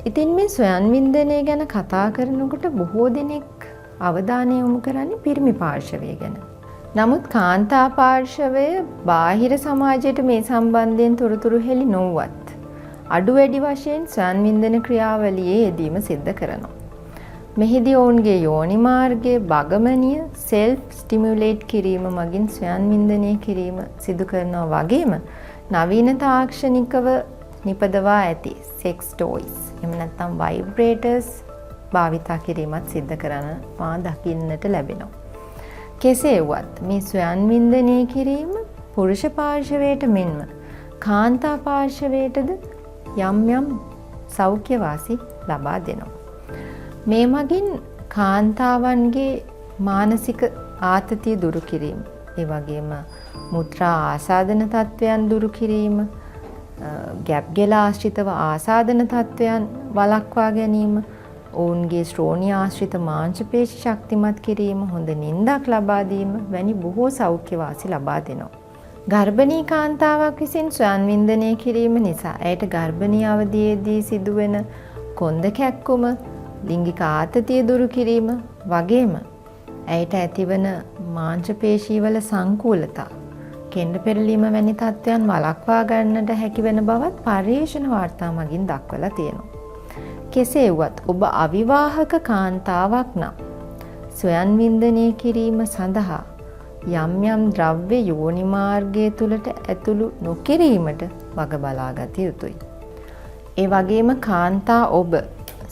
ඉතින් මේ ස්වයන් වින්දනය ගැන කතා කරනකොට බොහෝ දෙනෙක් අවධානය යොමු කරන්නේ පිරිමි පාර්ශවය ගැන. නමුත් කාන්තා පාර්ශවය බාහිර සමාජයට මේ සම්බන්ධයෙන් තොරතුරු හෙළි නොවුවත් අඩු වැඩි වශයෙන් ස්වයන් වින්දන ක්‍රියාවලියේ යෙදීම සිද්ධ කරනවා. මෙහිදී ඔවුන්ගේ යෝනි මාර්ගයේ බගමනිය සෙල්ෆ් ස්ටිමියුලේට් කිරීම මගින් ස්වයන් වින්දනය කිරීම සිදු කරනවා වගේම නවීන තාක්ෂණිකව නිපදවා ඇති සෙක්ස් ටොයිස් එහෙම නැත්නම් වයිබ්‍රේටර්ස් භාවිතා කිරීමත් සිද්ධ කරනවා දකින්නට ලැබෙනවා. කෙසේ වුවත් මේ ස්වයන් වින්දනය කිරීම පුරුෂ පාර්ශවයට මෙන්ම කාන්තා පාර්ශවයටද යම් යම් සෞඛ්‍ය වාසි ලබා දෙනවා. මේ මගින් කාන්තාවන්ගේ මානසික ආතතිය දුරු කිරීම, ඒ වගේම මුත්‍රා ආසාදන තත්වයන් දුරු කිරීම, ගැප් ගෙල ආශ්‍රිතව ආසාදන තත්වයන් වළක්වා ගැනීම, ඔවුන්ගේ ශ්‍රෝණි ආශ්‍රිත මාංශ පේශි ශක්තිමත් කිරීම, හොඳ නිින්දක් ලබා දීම වැනි බොහෝ සෞඛ්‍ය වාසි ලබා දෙනවා. ගර්භණී කාන්තාවක් විසින් ස්වයන් වින්දනය කිරීම නිසා ඇයට ගර්භණී අවධියේදී සිදුවෙන කොන්ද කැක්කුම, ලිංගික ආතතිය දුරු කිරීම වගේම ඇයට ඇතිවන මාංශ පේශීවල සංකූලතා, කෙන්ඩ පෙරලීම වැනි තත්ත්වයන් වළක්වා ගන්නට හැකි වෙන බවත් පර්යේෂණ වාර්තා මගින් දක්වලා තියෙනවා. කෙසේ වුවත් ඔබ අවිවාහක කාන්තාවක් නම් ස්වයන් වින්දනය කිරීම සඳහා යම් යම් ද්‍රව්‍ය යෝනි මාර්ගය තුලට ඇතුළු නොකිරීමට වග බලා ගත යුතුයි. ඒ වගේම කාන්තා ඔබ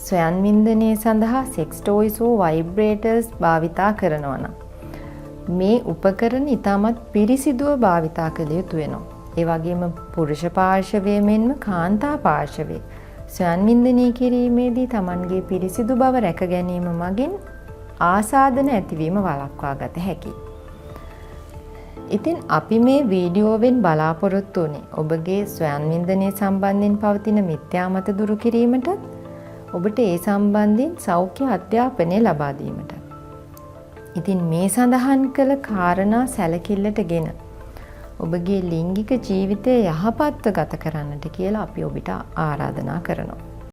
ස්වයන් වින්දනය සඳහා සෙක්ස් ටොයිස් හෝ වයිබ්‍රේටර්ස් භාවිතා කරනවා නම් මේ උපකරණ ඉතාමත් පිරිසිදුව භාවිතා කළ යුතු වෙනවා. ඒ වගේම පුරුෂ පාර්ශවයේ මෙන්ම කාන්තා පාර්ශවයේ ස්වයන් වින්දනය කිරීමේදී Tamanගේ පිරිසිදු බව රැක ගැනීම මගින් ආසාදන ඇතිවීම වළක්වා ගත හැකියි. ඉතින් අපි මේ වීඩියෝවෙන් බලාපොරොත්තු වුණේ ඔබගේ ස්වයන් වින්දනය සම්බන්ධයෙන් පවතින මිත්‍යාමත දුරු කිරීමටත් ඔබට ඒ සම්බන්ධයෙන් සෞඛ්‍ය අධ්‍යාපනය ලබා දීමට. ඉතින් මේ සඳහන් කළ කාරණා සැලකිල්ලටගෙන ඔබගේ ලිංගික ජීවිතය යහපත්ව ගත කරන්නට කියලා අපි ඔබට ආරාධනා කරනවා.